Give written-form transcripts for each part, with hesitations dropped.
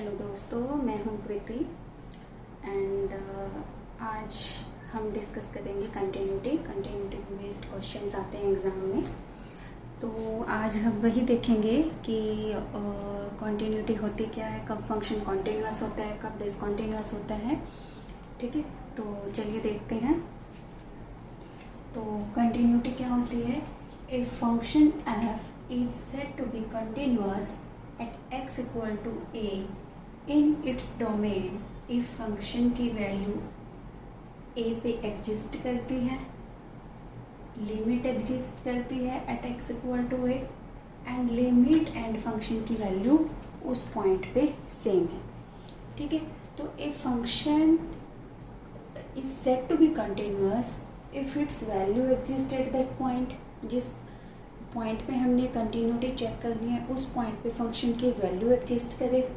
Hello दोस्तों, मैं हूं प्रीति एंड आज हम डिस्कस करेंगे कंटिन्यूटी बेस्ड क्वेश्चंस आते हैं एग्ज़ाम में। तो आज हम वही देखेंगे कि कंटिन्यूटी होती क्या है, कब फंक्शन कंटिन्यूअस होता है, कब डिसकंटिन्यूअस होता है। ठीक है, तो चलिए देखते हैं। तो कंटिन्यूटी क्या होती है? A function F is said to be continuous at X equal to A in its domain if function की वैल्यू ए पे एग्जिस्ट करती है, लिमिट एग्जिस्ट करती है at X equal to A and limit and function की value उस point पे same है। ठीक है, तो a function is said to be continuous if its value exist at that point. जिस पॉइंट पे हमने कंटिन्यूटी चेक करनी है उस पॉइंट पे फंक्शन की वैल्यू एग्जिस्ट करे,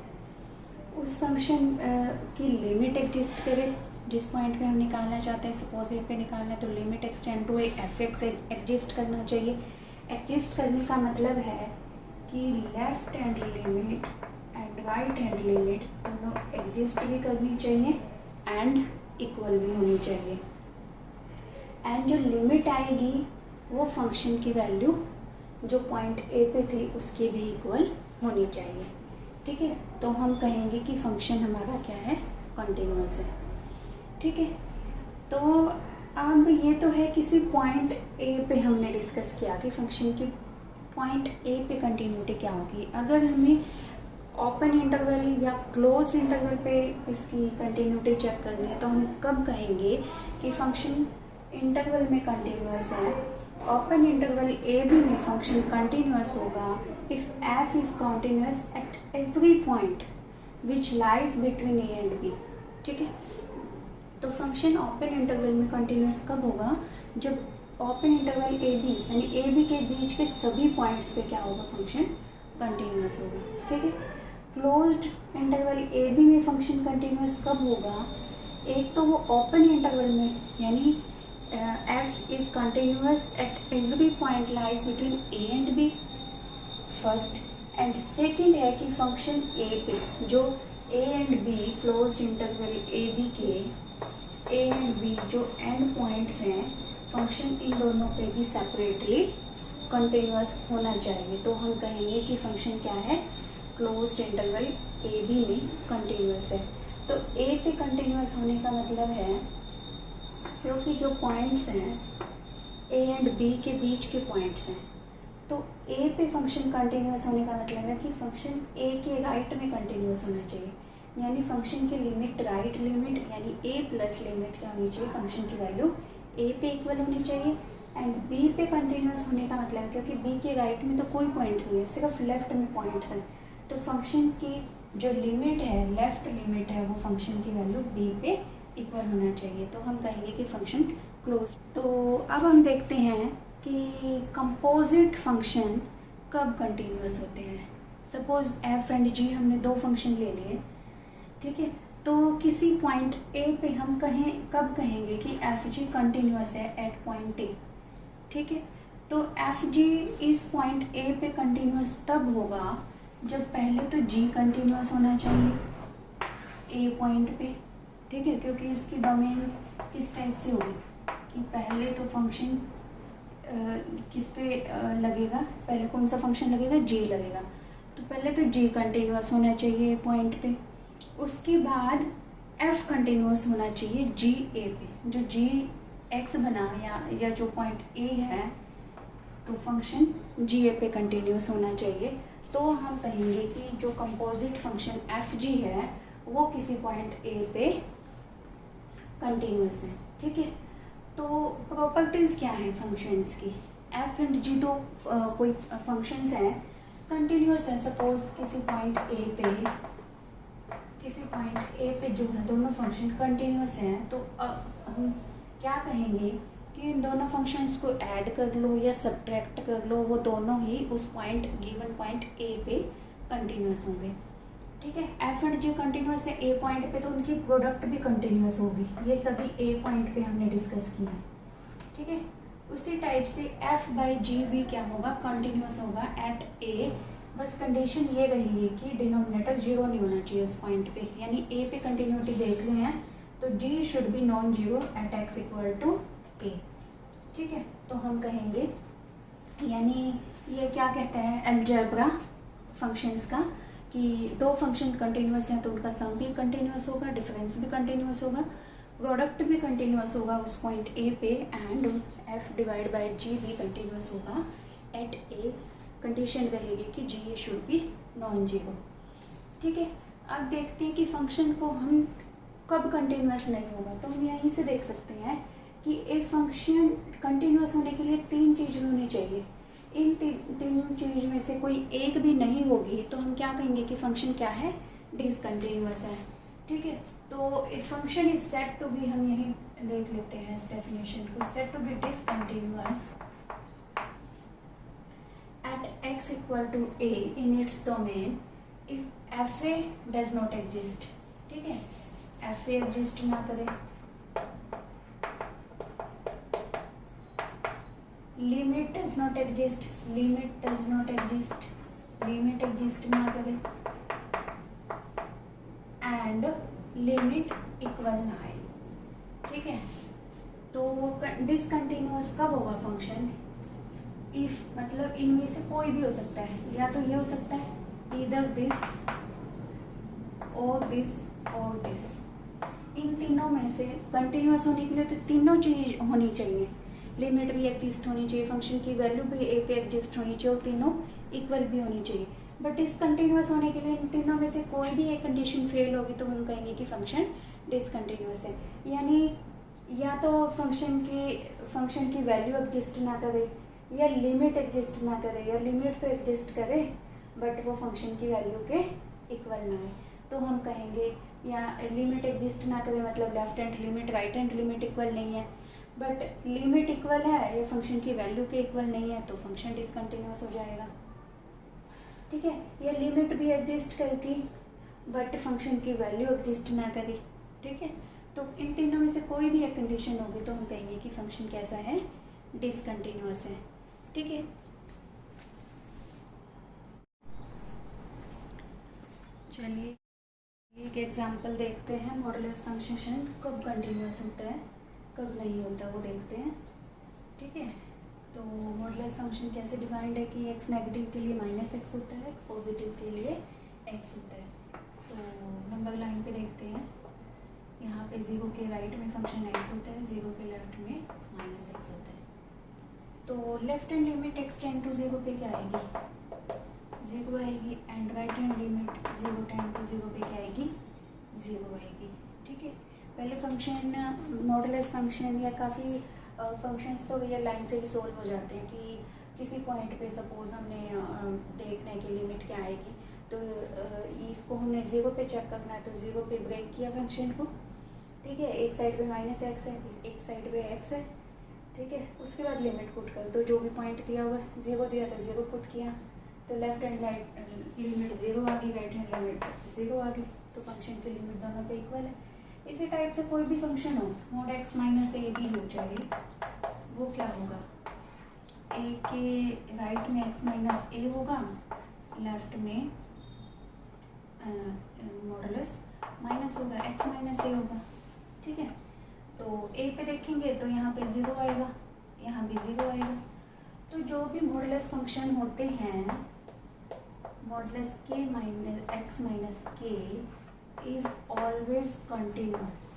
उस फंक्शन की लिमिट एग्जिस्ट करे जिस पॉइंट पे हम निकालना चाहते हैं। सपोज ए पे निकालना है तो limit extend to A F X exist करना चाहिए। एग्जिस्ट करने का मतलब है कि left hand limit and right hand limit दोनों एग्जिस्ट भी करनी चाहिए एंड इक्वल भी होनी चाहिए। एंड जो लिमिट आएगी वो फंक्शन की वैल्यू जो पॉइंट ए पे थी उसकी भी इक्वल होनी चाहिए। ठीक है, तो हम कहेंगे कि फंक्शन हमारा क्या है, कंटिन्यूअस है। ठीक है, तो अब ये तो है किसी पॉइंट ए पे हमने डिस्कस किया कि फंक्शन की पॉइंट ए पे कंटिन्यूटी क्या होगी। अगर हमें ओपन इंटरवल या क्लोज इंटरवल पे इसकी कंटिन्यूटी चेक करनी है तो हम कब कहेंगे कि फंक्शन इंटरवल में कंटिन्यूअस है। ओपन इंटरवल ए बी में फंक्शन कंटिन्यूअस होगा if F is continuous at every point which lies between A and B. ठीक है, तो फंक्शन ओपन इंटरवल में कंटिन्यूअस कब होगा? जब ओपन इंटरवल ए बी यानी ए बी के बीच के सभी पॉइंट्स पे क्या होगा, फंक्शन कंटिन्यूअस होगा। ठीक है, क्लोज्ड इंटरवल ए बी में फंक्शन कंटिन्यूअस कब होगा? एक तो वो ओपन इंटरवल में यानी f is continuous at every point lies between a and b first, and second है कि फंक्शन a पे जो a and b closed interval A B के a एंड b जो एंड पॉइंट्स हैं फंक्शन इन दोनों पे भी सेपरेटली कंटिन्यूअस होना चाहिए। तो हम कहेंगे कि फंक्शन क्या है, क्लोज्ड इंटरवल ए बी में कंटिन्यूअस है। तो a पे कंटिन्यूअस होने का मतलब है क्योंकि जो पॉइंट्स हैं ए एंड बी के बीच के पॉइंट्स हैं, तो ए पे फंक्शन कंटिन्यूअस होने का मतलब है कि फंक्शन ए के राइट में कंटिन्यूअस होना चाहिए। यानी फंक्शन की लिमिट राइट लिमिट यानी ए प्लस लिमिट क्या होनी चाहिए, फंक्शन की वैल्यू ए पे इक्वल होनी चाहिए। एंड बी पे कंटिन्यूअस होने का मतलब है क्योंकि बी के राइट में तो कोई पॉइंट नहीं है, सिर्फ लेफ्ट में पॉइंट्स हैं, तो फंक्शन की जो लिमिट है लेफ्ट लिमिट है वो फंक्शन की वैल्यू बी पे इक्वल होना चाहिए। तो हम कहेंगे कि फंक्शन क्लोज। तो अब हम देखते हैं कि कंपोजिट फंक्शन कब कंटिन्यूअस होते हैं। सपोज एफ एंड जी हमने दो फंक्शन ले लिए। ठीक है, तो किसी पॉइंट ए पे हम कब कहेंगे कि एफ जी कंटिन्यूअस है एट पॉइंट ए। ठीक है, तो एफ जी इस पॉइंट ए पे कंटिन्यूअस तब होगा जब पहले तो जी कंटिन्यूअस होना चाहिए ए पॉइंट पे। ठीक है, क्योंकि इसकी डोमेन किस टाइप से होगी कि पहले तो फंक्शन किस पे लगेगा, पहले कौन सा फंक्शन लगेगा, जी लगेगा। तो पहले तो जी कंटिन्यूअस होना चाहिए पॉइंट पे, उसके बाद एफ कंटिन्यूअस होना चाहिए जी ए पे। जो जी एक्स बना या जो पॉइंट ए है तो फंक्शन जी ए पे कंटिन्यूअस होना चाहिए। तो हम कहेंगे कि जो कंपोजिट फंक्शन एफ जी है वो किसी पॉइंट ए पे कंटिन्यूअस है। ठीक है, तो प्रॉपर्टीज़ क्या हैं फंक्शंस की? एफ एंड जी तो कोई फंक्शंस हैं कंटिन्यूअस है। सपोज किसी पॉइंट ए पे जो है दोनों फंक्शन कंटिन्यूअस हैं, तो हम क्या कहेंगे कि इन दोनों फंक्शंस को ऐड कर लो या सब्ट्रैक्ट कर लो, वो दोनों ही उस पॉइंट गिवन पॉइंट ए पे कंटिन्यूअस होंगे। ठीक है, एफ एंड जी कंटिन्यूअस है ए पॉइंट पे तो उनकी प्रोडक्ट भी कंटिन्यूअस होगी। ये सभी ए पॉइंट पे हमने डिस्कस किया है। ठीक है, उसी टाइप से एफ बाई जी भी क्या होगा, कंटिन्यूअस होगा एट ए बस कंडीशन ये रहेगी कि डिनोमिनेटर जीरो नहीं होना चाहिए उस पॉइंट पे, यानी ए पे कंटिन्यूटी देख रहे हैं तो G should be non zero at X equal to A. ठीक है, तो हम कहेंगे, यानी ये क्या कहते हैं अलजेब्रा फंक्शंस का, कि दो फंक्शन कंटिन्यूस हैं तो उनका सम भी कंटिन्यूस होगा, डिफरेंस भी कंटिन्यूस होगा, प्रोडक्ट भी कंटिन्यूस होगा उस पॉइंट ए पे, एंड एफ डिवाइड बाय जी भी कंटिन्यूस होगा एट ए। कंडीशन रहेगी कि जी ए शुड बी नॉन जीरो। ठीक है, अब देखते हैं कि फंक्शन को हम कब कंटिन्यूस नहीं होगा, तो हम यहीं से देख सकते हैं कि एक फंक्शन कंटिन्यूस होने के लिए तीन चीज़ें होनी चाहिए। इन तीनों चीज़ में से कोई एक भी नहीं होगी तो हम क्या कहेंगे कि फंक्शन क्या है, डिसकंटिन्यूस है। ठीक है, तो it function is said to be, हम यही देख लेते हैं इस डेफिनेशन को, said to be discontinuous at x equal to a in its domain if fa does not exist। ठीक है, fa एग्जिस्ट ना करे, limit does not exist, limit does not exist, limit exist ना करे, एंड लिमिट इक्वल ना आए। ठीक है, तो डिसकंटिन्यूअस कब होगा फंक्शन, इफ मतलब इनमें से कोई भी हो सकता है, या तो ये हो सकता है इधर दिस और दिस और दिस, इन तीनों में से कंटिन्यूअस होने के लिए तो तीनों चीज होनी चाहिए, लिमिट भी एग्जिस्ट होनी चाहिए, फंक्शन की वैल्यू भी ए पे एग्जिस्ट होनी चाहिए और तीनों इक्वल भी होनी चाहिए। बट डिसकंटिन्यूअस होने के लिए इन तीनों में से कोई भी एक कंडीशन फेल होगी तो हम कहेंगे कि फंक्शन डिसकंटिन्यूअस है, यानी या तो फंक्शन की वैल्यू एग्जिस्ट ना करे, या लिमिट एग्जिस्ट ना करे, या लिमिट तो एग्जिस्ट करे बट वो फंक्शन की वैल्यू के इक्वल ना है, तो हम कहेंगे, या लिमिट एग्जिस्ट ना करे मतलब left hand limit right hand limit equal नहीं है, बट लिमिट इक्वल है या फंक्शन की वैल्यू के इक्वल नहीं है तो फंक्शन डिसकंटिन्यूअस हो जाएगा। ठीक है, या लिमिट भी एग्जिस्ट करती बट फंक्शन की वैल्यू एग्जिस्ट ना करी। ठीक है, तो इन तीनों में से कोई भी एक कंडीशन होगी तो हम कहेंगे कि फंक्शन कैसा है, डिसकंटिन्यूअस है। ठीक है, चलिए एक एग्जांपल देखते हैं, मॉडुलस फंक्शन कब कंटिन्यूअस होता है कब नहीं होता वो देखते हैं। ठीक है, तो मॉडुलस फंक्शन कैसे डिफाइंड है कि x नेगेटिव के लिए माइनस एक्स होता है, x पॉजिटिव के लिए x होता है। तो नंबर लाइन पे देखते हैं, यहाँ पे 0 के राइट में फंक्शन x होता है, 0 के लेफ्ट में माइनस एक्स होता है। तो left hand limit x tend to 0 पे क्या आएगी, 0 आएगी, and right hand limit 0 tend to 0 पे क्या आएगी, 0 आएगी। ठीक है, पहले फंक्शन मॉडुलस फंक्शन या काफ़ी फंक्शंस तो रियल लाइन से ही सोल्व हो जाते हैं कि किसी पॉइंट पे सपोज हमने देखना है कि लिमिट क्या आएगी, तो इसको हमने 0 पे चेक करना है, तो 0 पे ब्रेक किया फंक्शन को। ठीक है, एक साइड पे माइनस एक्स है, एक साइड पे एक्स है। ठीक है, उसके बाद लिमिट पुट कर दो, जो भी पॉइंट दिया हुआ है, 0 दिया तो 0 पुट किया, तो लेफ्ट हैंड लिमिट 0 आ गई, राइट हैंड लिमिट 0 आ गई, तो फंक्शन की लिमिट दोनों पे इक्वल है। इसी टाइप से कोई भी फंक्शन हो, मोड x माइनस ए भी हो चाहे, वो क्या होगा, a के राइट में x माइनस ए होगा, लेफ्ट में मॉडुलस माइनस होगा, x माइनस ए होगा। ठीक है, तो a पे देखेंगे तो यहाँ पे 0 आएगा, यहाँ भी 0 आएगा। तो जो भी मॉडुलस फंक्शन होते हैं, मॉडुलस के माइनस x माइनस के is always continuous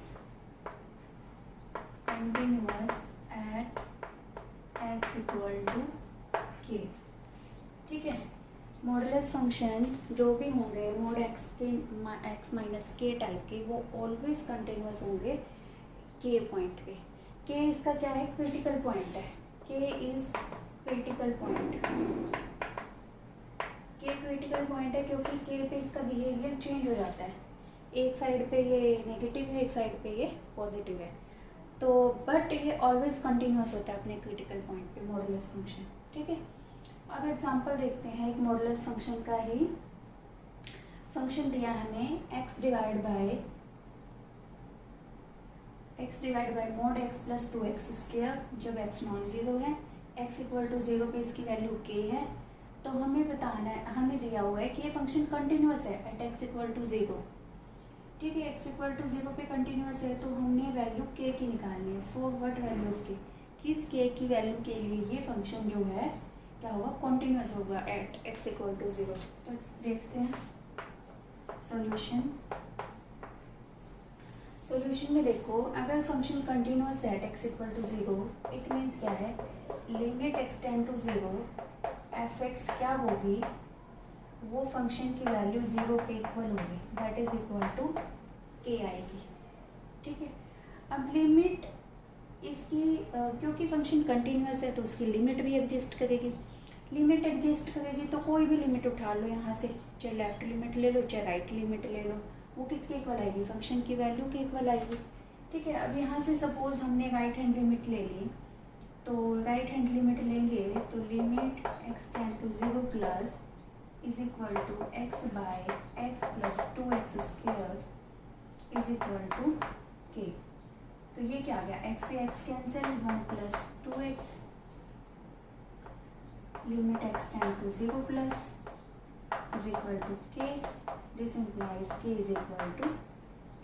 at x equal to k। ठीक है, मॉडुलस फंक्शन जो भी होंगे मोड x माइनस के टाइप के, वो ऑलवेज कंटिन्यूस होंगे k पॉइंट पे। k इसका क्या है, क्रिटिकल पॉइंट है, k is critical point. k critical point है क्योंकि k पे इसका बिहेवियर चेंज हो जाता है, एक साइड पे ये नेगेटिव है, एक साइड पे ये पॉजिटिव है, तो बट ये ऑलवेज कंटिन्यूस होता है अपने क्रिटिकल पॉइंट पे मॉडुलस फंक्शन। ठीक है, अब एग्जांपल देखते हैं एक मॉडुलस फंक्शन का ही। फंक्शन दिया हमें x divide by mode x plus 2x square, जब x नॉन जीरो है, x इक्वल टू 0 पे इसकी वैल्यू k है। तो हमें बताना है, हमें दिया दिया हुआ है कि ये फंक्शन कंटिन्यूअस है एट एक्स इक्वल टू 0। ठीक है, एक्स इक्वल टू 0 पे कंटिन्यूअस है, तो हमने वैल्यू के की निकालनी है। फॉर व्हाट वैल्यू ऑफ के, किस के की वैल्यू के लिए ये फंक्शन जो है क्या होगा, कॉन्टिन्यूस होगा एट एक्स इक्वल टू 0। तो देखते हैं सॉल्यूशन। सॉल्यूशन में देखो, अगर फंक्शन कंटिन्यूस है at X equal to 0, it means क्या है, limit X tend to 0 F X क्या होगी, वो फंक्शन की वैल्यू 0 पे इक्वल होगी, दैट इज इक्वल टू के आएगी। ठीक है, अब लिमिट इसकी क्योंकि फंक्शन कंटिन्यूस है तो उसकी लिमिट भी एग्जिस्ट करेगी। लिमिट एग्जिस्ट करेगी तो कोई भी लिमिट उठा लो यहाँ से, चाहे लेफ्ट लिमिट ले लो चाहे राइट लिमिट ले लो, वो किसके इक्वल आएगी, फंक्शन की वैल्यू के इक्वल आएगी। ठीक है, अब यहाँ से सपोज हमने राइट हैंड लिमिट ले ली, तो राइट हैंड लिमिट लेंगे तो limit X tend to 0 plus is equal to X by X plus 2x square is equal to K. तो ये क्या आ गया, एक्स से X cancel, 1 plus 2x, limit X tend to 0 plus is equal to K, this implies K is equal to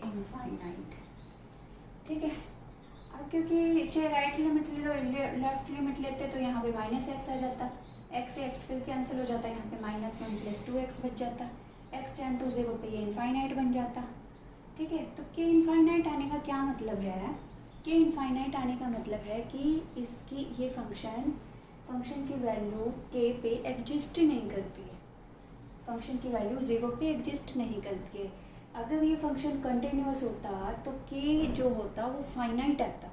infinite. ठीक है, अब क्योंकि चाहे राइट लिमिट ले लो लेफ्ट लिमिट लेते तो यहाँ पे माइनस एक्स आ जाता, एक्स से एक्स फिर कैंसिल हो जाता है, यहाँ पे -1 प्लस 2x बच जाता, एक्स टेंड टू 0 पे ये इनफाइनाइट बन जाता। ठीक है, तो के इनफाइनाइट आने का क्या मतलब है, के इनफाइनाइट आने का मतलब है कि इसकी ये फंक्शन की वैल्यू के पे एग्जिस्ट नहीं करती है, फंक्शन की वैल्यू 0 पे एग्जिस्ट नहीं करती है। अगर ये फंक्शन कंटिन्यूअस होता तो के जो होता वो फाइनाइट आता,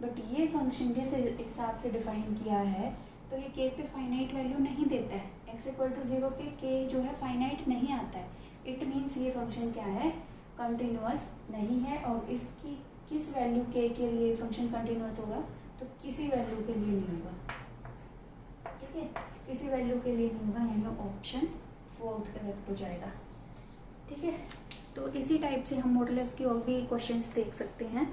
बट ये फंक्शन जिस हिसाब से डिफाइन किया है तो ये के पे फाइनाइट वैल्यू नहीं देता है, एक्स इक्वल टू 0 पे के जो है फाइनाइट नहीं आता है। इट मीन्स ये फंक्शन क्या है, कंटिन्यूअस नहीं है, और इसकी किस वैल्यू के लिए फंक्शन कंटिन्यूअस होगा, तो किसी वैल्यू के लिए नहीं होगा। ठीक है, किसी वैल्यू के लिए नहीं होगा, यानी ऑप्शन 4 करेक्ट हो जाएगा। ठीक है, तो इसी टाइप से हम मॉडुलस के और भी क्वेश्चंस देख सकते हैं।